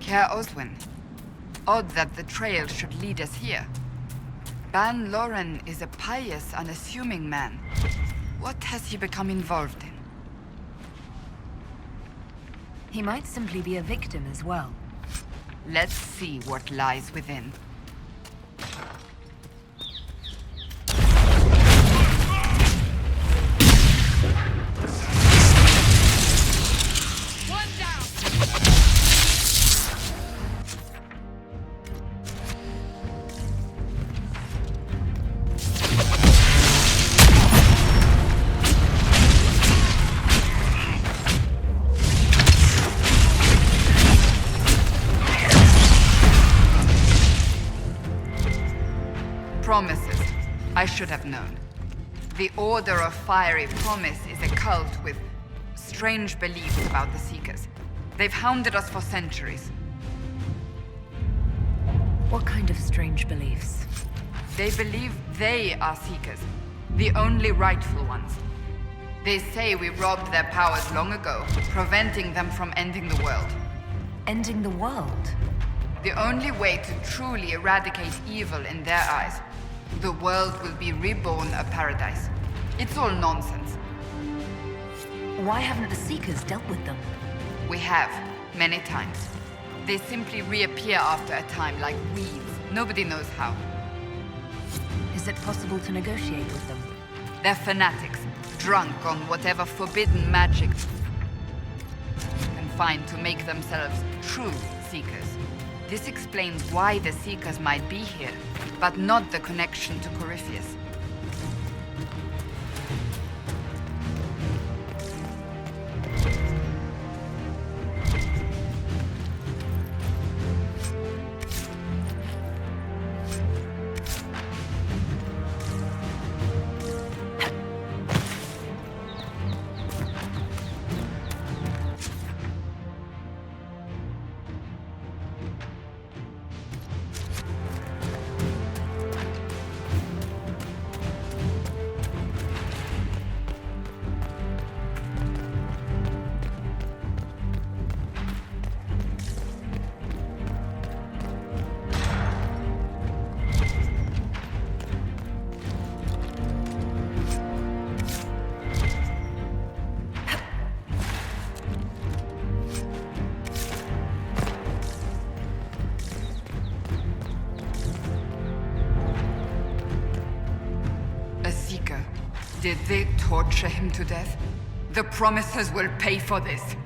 Care Oswin. Odd that the trail should lead us here. Ban Loren is a pious, unassuming man. What has he become involved in? He might simply be a victim as well. Let's see what lies within. Promises. I should have known. The Order of Fiery Promise is a cult with strange beliefs about the Seekers. They've hounded us for centuries. What kind of strange beliefs? They believe they are Seekers, the only rightful ones. They say we robbed their powers long ago, preventing them from ending the world. Ending the world? The only way to truly eradicate evil in their eyes. The world will be reborn a paradise. It's all nonsense. Why haven't the Seekers dealt with them? We have, many times. They simply reappear after a time like weeds. Nobody knows how. Is it possible to negotiate with them? They're fanatics, drunk on whatever forbidden magic can find to make themselves true Seekers. This explains why the Seekers might be here, but not the connection to Corypheus. Did they torture him to death? The Promisers will pay for this.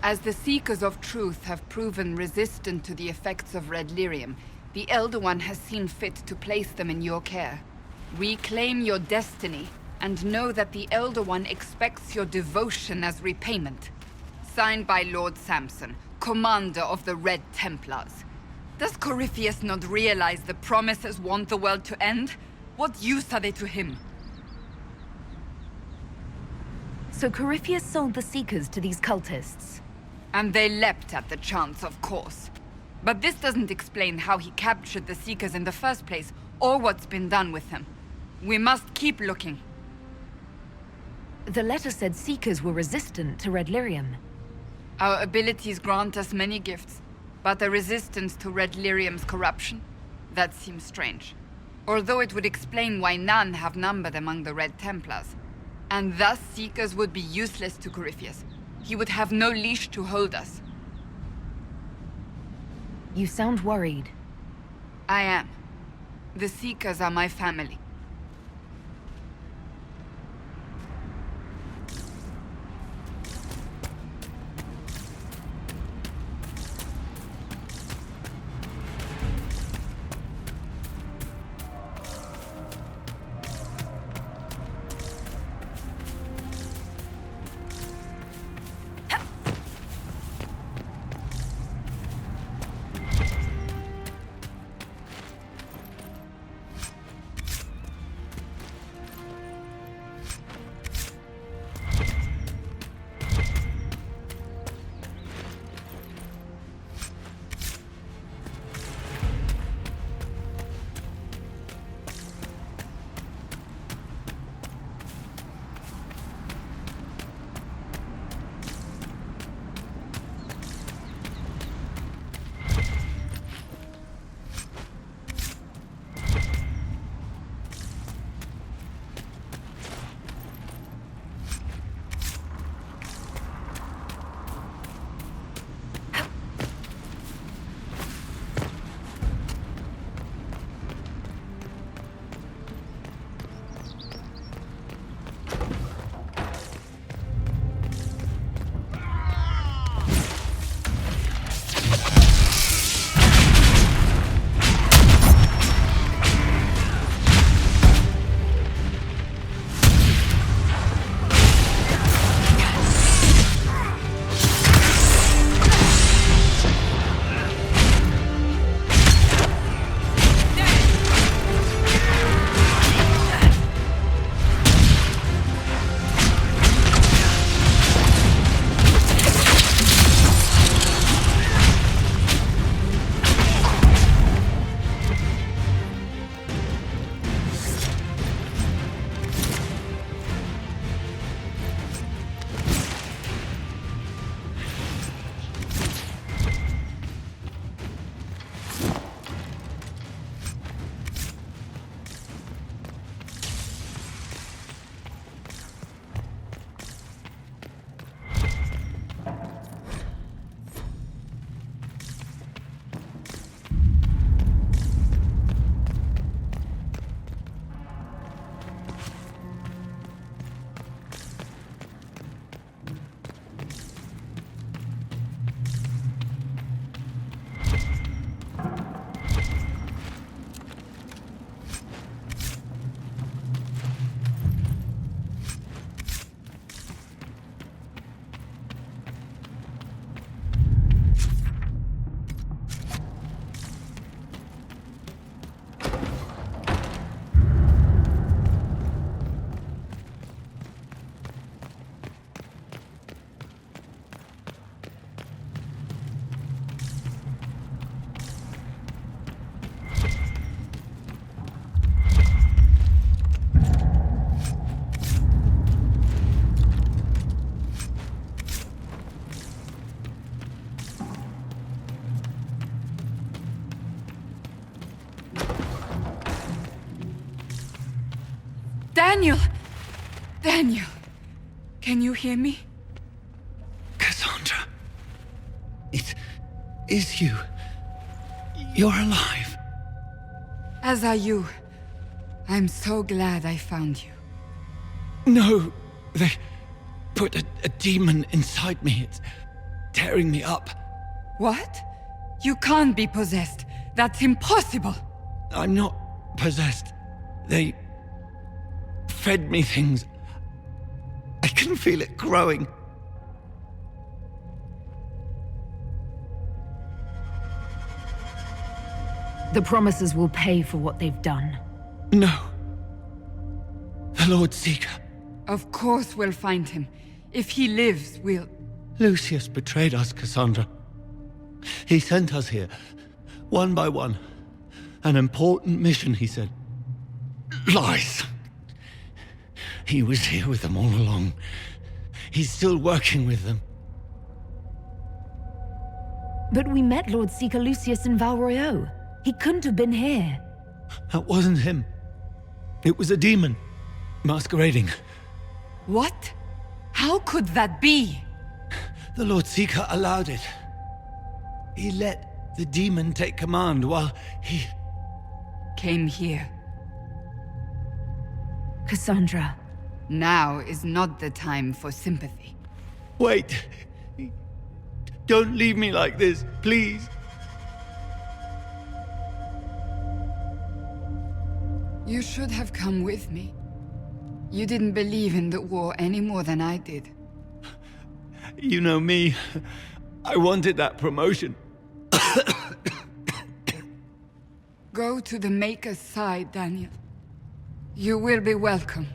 As the Seekers of Truth have proven resistant to the effects of red lyrium, the Elder One has seen fit to place them in your care. Reclaim your destiny, and know that the Elder One expects your devotion as repayment. Signed by Lord Samson, Commander of the Red Templars. Does Corypheus not realize the Promisers want the world to end? What use are they to him? So Corypheus sold the Seekers to these cultists? And they leapt at the chance, of course. But this doesn't explain how he captured the Seekers in the first place, or what's been done with them. We must keep looking. The letter said Seekers were resistant to red lyrium. Our abilities grant us many gifts, but a resistance to red lyrium's corruption? That seems strange. Although it would explain why none have numbered among the Red Templars. And thus Seekers would be useless to Corypheus. He would have no leash to hold us. You sound worried. I am. The Seekers are my family. Daniel! Daniel! Can you hear me? Cassandra. It is you. You're alive. As are you. I'm so glad I found you. No, they put a demon inside me. It's tearing me up. What? You can't be possessed. That's impossible. I'm not possessed. They fed me things. I can feel it growing. The Promisers will pay for what they've done. No. The Lord Seeker. Of course we'll find him. If he lives, we'll... Lucius betrayed us, Cassandra. He sent us here, one by one. An important mission, he said. Lies. He was here with them all along. He's still working with them. But we met Lord Seeker Lucius in Val Royeaux. He couldn't have been here. That wasn't him. It was a demon, masquerading. What? How could that be? The Lord Seeker allowed it. He let the demon take command while he came here. Cassandra. Now is not the time for sympathy. Wait! Don't leave me like this, please! You should have come with me. You didn't believe in the war any more than I did. You know me. I wanted that promotion. Go to the Maker's side, Daniel. You will be welcome.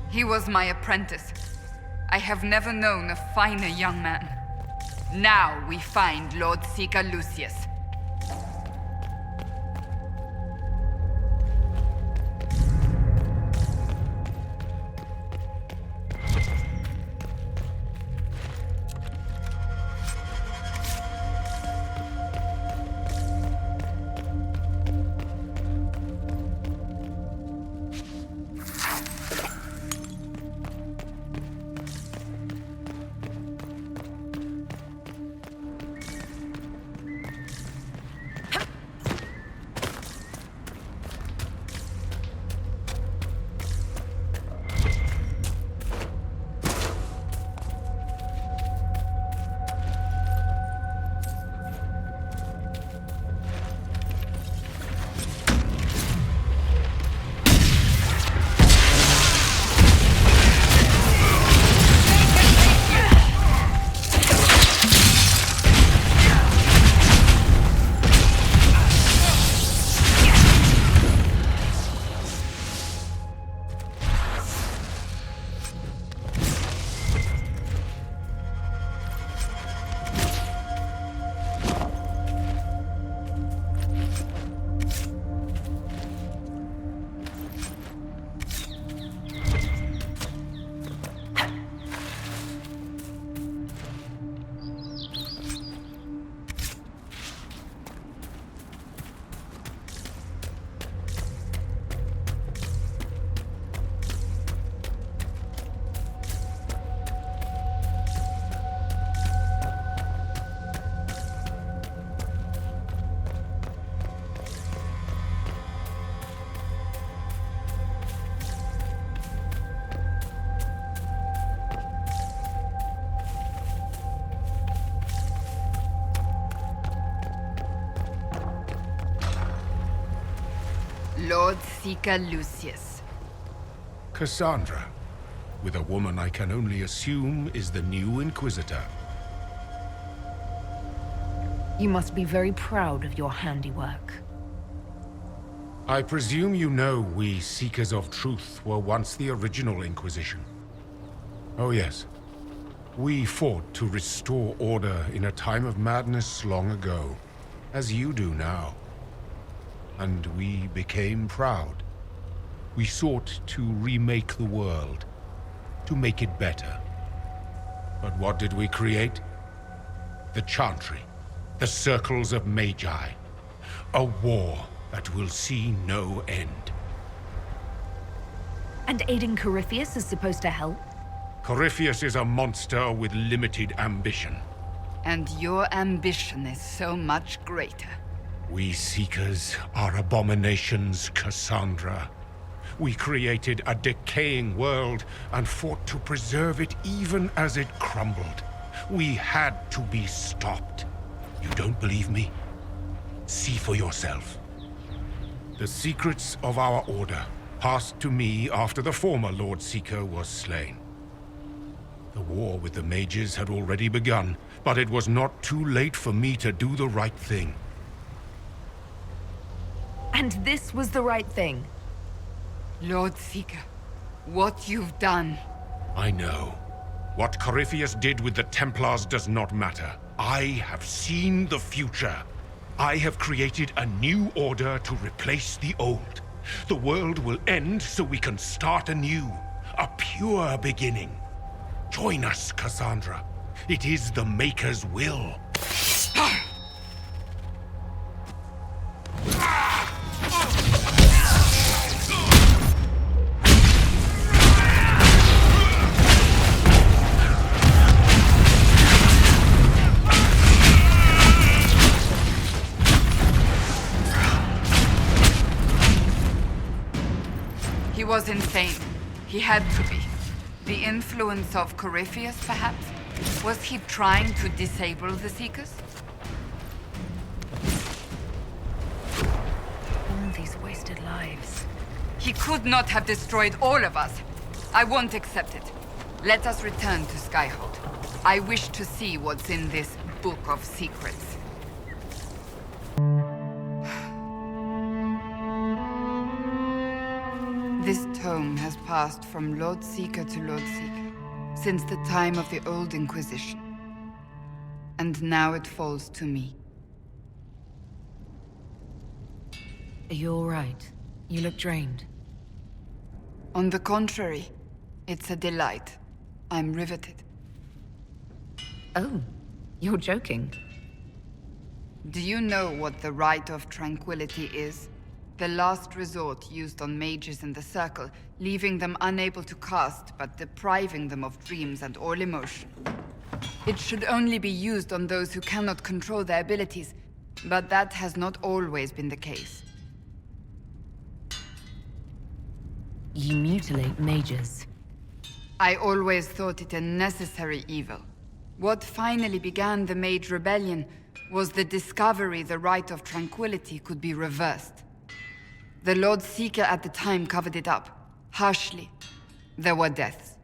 He was my apprentice. I have never known a finer young man. Now we find Lord Seeker Lucius. Lord Seeker Lucius. Cassandra, with a woman I can only assume is the new Inquisitor. You must be very proud of your handiwork. I presume you know we Seekers of Truth were once the original Inquisition. Oh yes. We fought to restore order in a time of madness long ago, as you do now. And we became proud. We sought to remake the world, to make it better. But what did we create? The Chantry, the Circles of Magi. A war that will see no end. And aiding Corypheus is supposed to help? Corypheus is a monster with limited ambition. And your ambition is so much greater. We Seekers are abominations, Cassandra. We created a decaying world and fought to preserve it even as it crumbled. We had to be stopped. You don't believe me? See for yourself. The secrets of our order passed to me after the former Lord Seeker was slain. The war with the mages had already begun, but it was not too late for me to do the right thing. And this was the right thing. Lord Seeker, what you've done. I know. What Corypheus did with the Templars does not matter. I have seen the future. I have created a new order to replace the old. The world will end so we can start anew. A pure beginning. Join us, Cassandra. It is the Maker's will. was insane. He had to be. The influence of Corypheus, perhaps? Was he trying to disable the Seekers? All these wasted lives. He could not have destroyed all of us. I won't accept it. Let us return to Skyhold. I wish to see what's in this book of secrets. This tome has passed from Lord Seeker to Lord Seeker since the time of the old Inquisition. And now it falls to me. Are you all right? You look drained. On the contrary, it's a delight. I'm riveted. Oh, you're joking. Do you know what the Rite of Tranquility is? The last resort used on mages in the Circle, leaving them unable to cast, but depriving them of dreams and all emotion. It should only be used on those who cannot control their abilities, but that has not always been the case. You mutilate mages. I always thought it a necessary evil. What finally began the Mage Rebellion was the discovery the Rite of Tranquility could be reversed. The Lord Seeker at the time covered it up, harshly. There were deaths.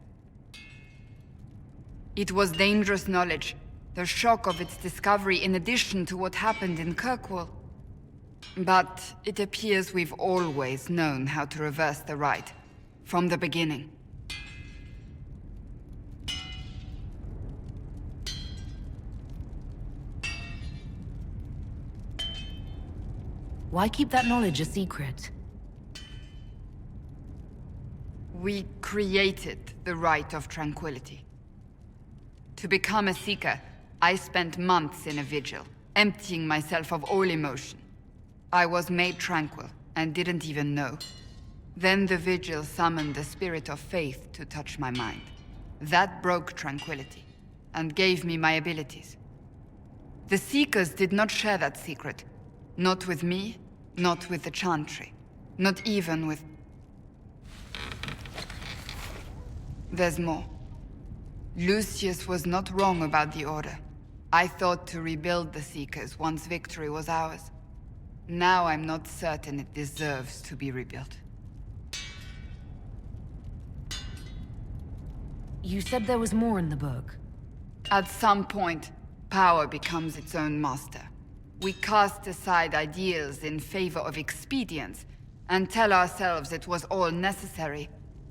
It was dangerous knowledge, the shock of its discovery in addition to what happened in Kirkwall. But it appears we've always known how to reverse the Rite, from the beginning. Why keep that knowledge a secret? We created the Rite of Tranquility. To become a Seeker, I spent months in a vigil, emptying myself of all emotion. I was made tranquil, and didn't even know. Then the vigil summoned the spirit of faith to touch my mind. That broke tranquility, and gave me my abilities. The Seekers did not share that secret. Not with me, not with the Chantry, not even with... There's more. Lucius was not wrong about the Order. I thought to rebuild the Seekers once victory was ours. Now I'm not certain it deserves to be rebuilt. You said there was more in the book. At some point, power becomes its own master. We cast aside ideals in favor of expedience, and tell ourselves it was all necessary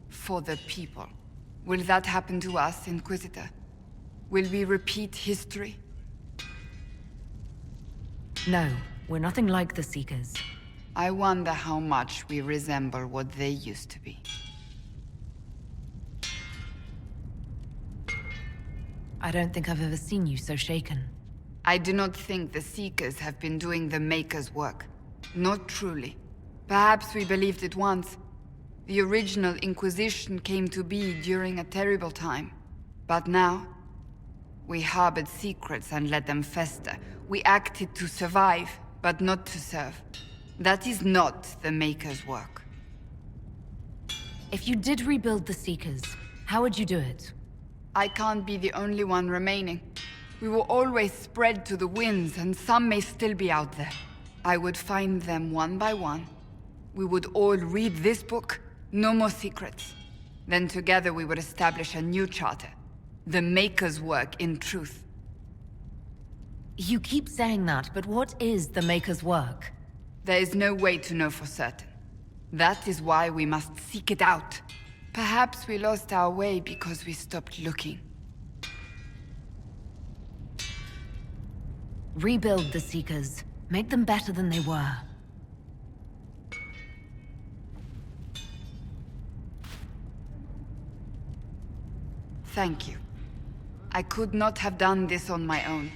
for the people. Will that happen to us, Inquisitor? Will we repeat history? No, we're nothing like the Seekers. I wonder how much we resemble what they used to be. I don't think I've ever seen you so shaken. I do not think the Seekers have been doing the Maker's work. Not truly. Perhaps we believed it once. The original Inquisition came to be during a terrible time. But now, we harbored secrets and let them fester. We acted to survive, but not to serve. That is not the Maker's work. If you did rebuild the Seekers, how would you do it? I can't be the only one remaining. We will always spread to the winds, and some may still be out there. I would find them one by one. We would all read this book. No more secrets. Then together we would establish a new charter. The Maker's work in truth. You keep saying that, but what is the Maker's work? There is no way to know for certain. That is why we must seek it out. Perhaps we lost our way because we stopped looking. Rebuild the Seekers. Make them better than they were. Thank you. I could not have done this on my own.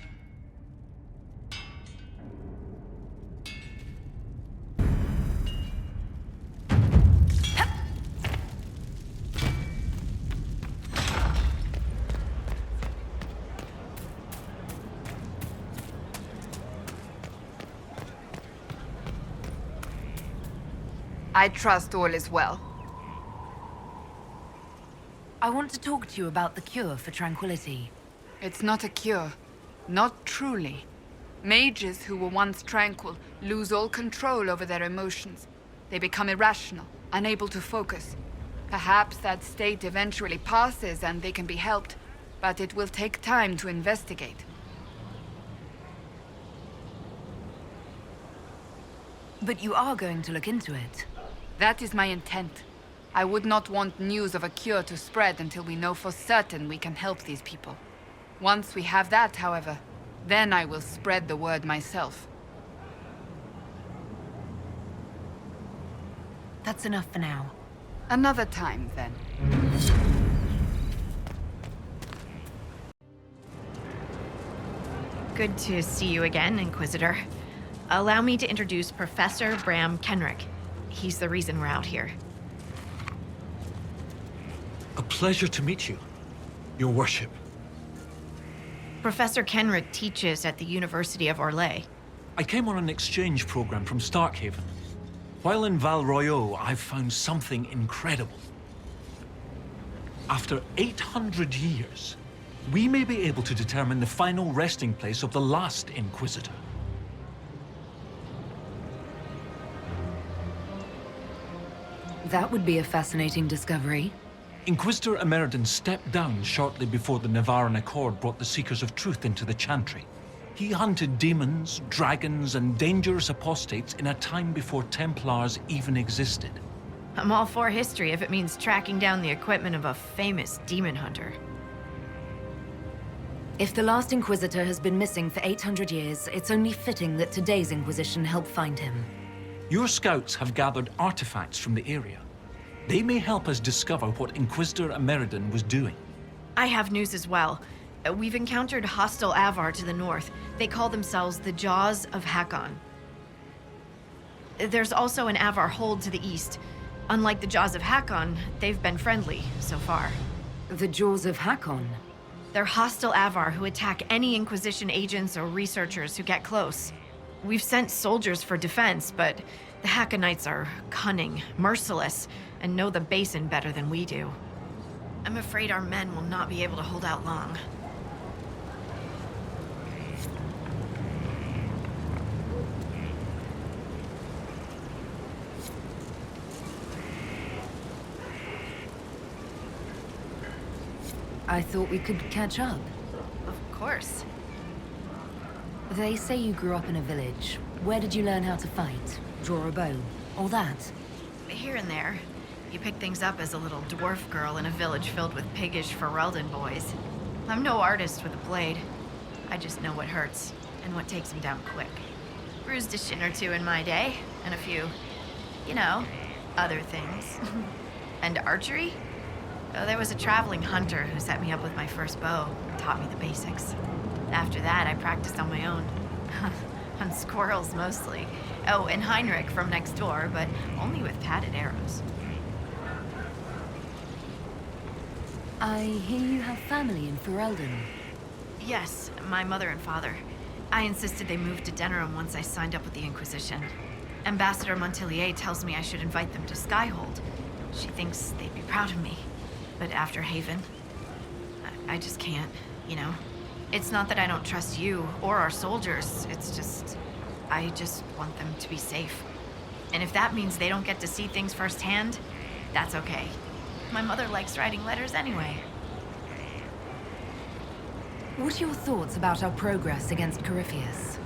I trust all is well. I want to talk to you about the cure for tranquility. It's not a cure. Not truly. Mages who were once tranquil lose all control over their emotions. They become irrational, unable to focus. Perhaps that state eventually passes and they can be helped, but it will take time to investigate. But you are going to look into it. That is my intent. I would not want news of a cure to spread until we know for certain we can help these people. Once we have that, however, then I will spread the word myself. That's enough for now. Another time, then. Good to see you again, Inquisitor. Allow me to introduce Professor Bram Kenrick. He's the reason we're out here. A pleasure to meet you, Your Worship. Professor Kenrick teaches at the University of Orlais. I came on an exchange program from Starkhaven. While in Val Royeaux, I've found something incredible. After 800 years, we may be able to determine the final resting place of the last Inquisitor. That would be a fascinating discovery. Inquisitor Emeridon stepped down shortly before the Nevarran Accord brought the Seekers of Truth into the Chantry. He hunted demons, dragons, and dangerous apostates in a time before Templars even existed. I'm all for history if it means tracking down the equipment of a famous demon hunter. If the last Inquisitor has been missing for 800 years, it's only fitting that today's Inquisition help find him. Your scouts have gathered artifacts from the area. They may help us discover what Inquisitor Emeridon was doing. I have news as well. We've encountered hostile Avar to the north. They call themselves the Jaws of Hakon. There's also an Avar hold to the east. Unlike the Jaws of Hakon, they've been friendly so far. The Jaws of Hakon? They're hostile Avar who attack any Inquisition agents or researchers who get close. We've sent soldiers for defense, but the Hakonites are cunning, merciless, and know the basin better than we do. I'm afraid our men will not be able to hold out long. I thought we could catch up. Of course. They say you grew up in a village. Where did you learn how to fight? Draw a bow? All that? Here and there. You pick things up as a little dwarf girl in a village filled with piggish Ferelden boys. I'm no artist with a blade. I just know what hurts, and what takes him down quick. Bruised a shin or two in my day, and a few, you know, other things. And archery? Oh, there was a traveling hunter who set me up with my first bow and taught me the basics. After that, I practiced on my own. On squirrels, mostly. Oh, and Heinrich from next door, but only with padded arrows. I hear you have family in Ferelden. Yes, my mother and father. I insisted they moved to Denerim once I signed up with the Inquisition. Ambassador Montillier tells me I should invite them to Skyhold. She thinks they'd be proud of me. But after Haven, I just can't, you know? It's not that I don't trust you or our soldiers, it's just... I just want them to be safe. And if that means they don't get to see things firsthand, that's okay. My mother likes writing letters anyway. What are your thoughts about our progress against Corypheus?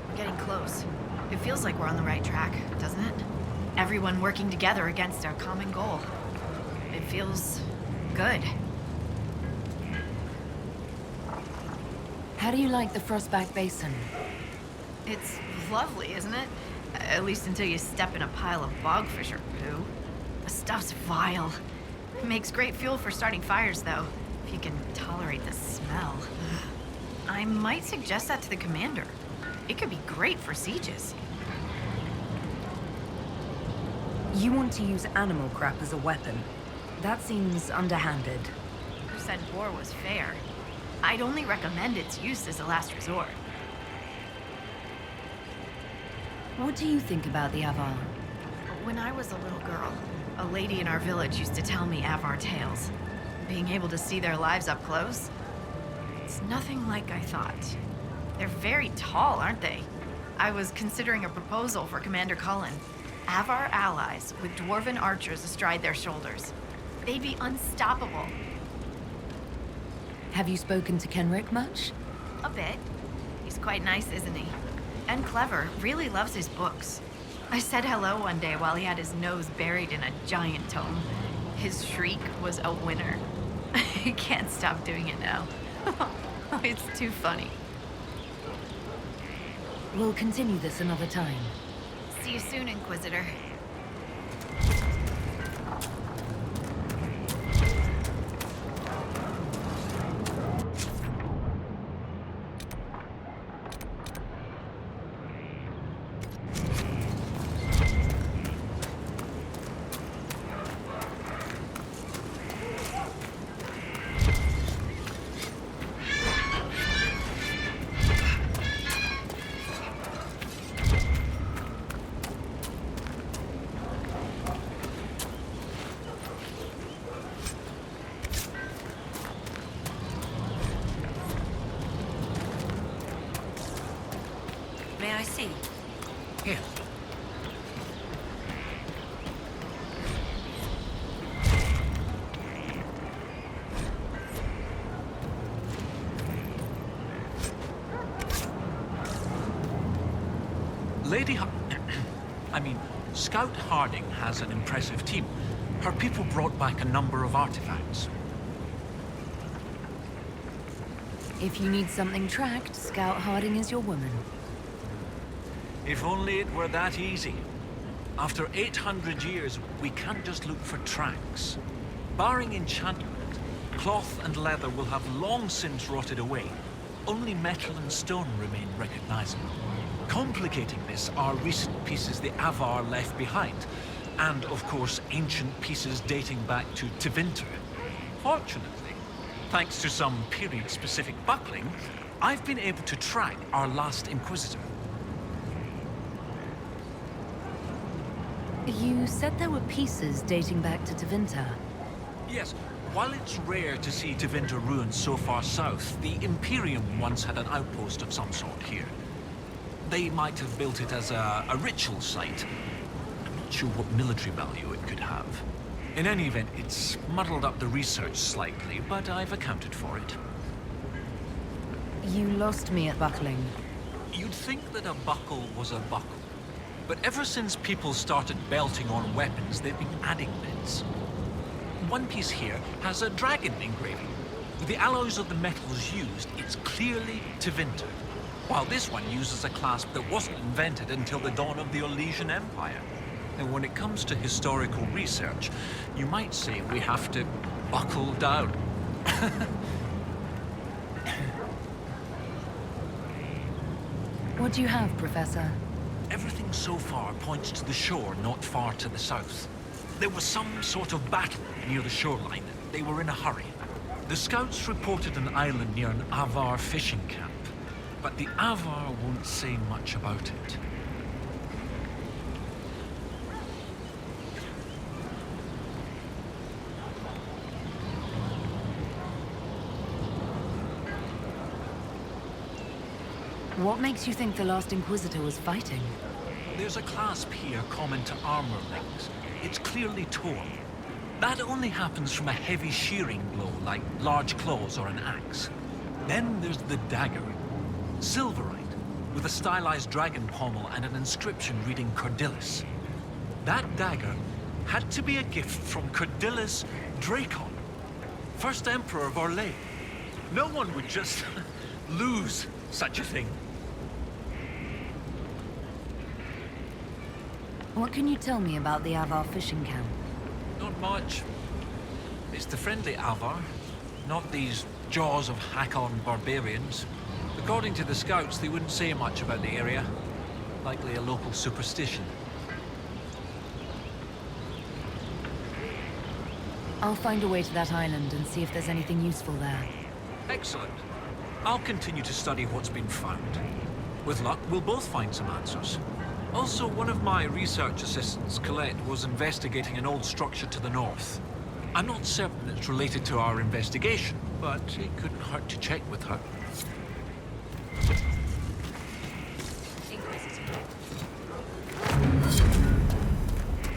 We're getting close. It feels like we're on the right track, doesn't it? Everyone working together against our common goal. It feels good. How do you like the Frostback Basin? It's lovely, isn't it? At least until you step in a pile of bogfish or poo. The stuff's vile. It makes great fuel for starting fires, though, if you can tolerate the smell. I might suggest that to the commander. It could be great for sieges. You want to use animal crap as a weapon. That seems underhanded. Who said war was fair? I'd only recommend its use as a last resort. What do you think about the Avar? When I was a little girl, a lady in our village used to tell me Avar tales. being able to see their lives up close. It's nothing like I thought. They're very tall, aren't they? I was considering a proposal for Commander Cullen. Avar allies with dwarven archers astride their shoulders. They'd be unstoppable. Have you spoken to Kenrick much? A bit. He's quite nice, isn't he? And clever, really loves his books. I said hello one day while he had his nose buried in a giant tome. His shriek was a winner. He can't stop doing it now. It's too funny. We'll continue this another time. See you soon, Inquisitor. May I see? Here. Scout Harding has an impressive team. Her people brought back a number of artifacts. If you need something tracked, Scout Harding is your woman. If only it were that easy. After 800 years, we can't just look for tracks. Barring enchantment, cloth and leather will have long since rotted away. Only metal and stone remain recognizable. Complicating this are recent pieces the Avar left behind, and of course ancient pieces dating back to Tevinter. Fortunately, thanks to some period-specific buckling, I've been able to track our last Inquisitor. You said there were pieces dating back to Tevinter. Yes, while it's rare to see Tevinter ruins so far south, the Imperium once had an outpost of some sort here. They might have built it as a ritual site. I'm not sure what military value it could have. In any event, it's muddled up the research slightly, but I've accounted for it. You lost me at buckling. You'd think that a buckle was a buckle. But ever since people started belting on weapons, they've been adding bits. One piece here has a dragon engraving. With the alloys of the metals used, it's clearly Tevinter. While this one uses a clasp that wasn't invented until the dawn of the Elysian Empire. And when it comes to historical research, you might say we have to buckle down. What do you have, Professor? Everything so far points to the shore not far to the south. There was some sort of battle near the shoreline. They were in a hurry. The scouts reported an island near an Avar fishing camp, but the Avar won't say much about it. What makes you think the last Inquisitor was fighting? There's a clasp here common to armorlings. It's clearly torn. That only happens from a heavy shearing blow, like large claws or an axe. Then there's the dagger. Silverite, with a stylized dragon pommel and an inscription reading Cordilis. That dagger had to be a gift from Cordilis Dracon, first Emperor of Orlais. No one would just lose such a thing. What can you tell me about the Avar fishing camp? Not much. It's the friendly Avar, not these jaws of Hakon barbarians. According to the scouts, they wouldn't say much about the area. Likely a local superstition. I'll find a way to that island and see if there's anything useful there. Excellent. I'll continue to study what's been found. With luck, we'll both find some answers. Also, one of my research assistants, Colette, was investigating an old structure to the north. I'm not certain it's related to our investigation, but it couldn't hurt to check with her.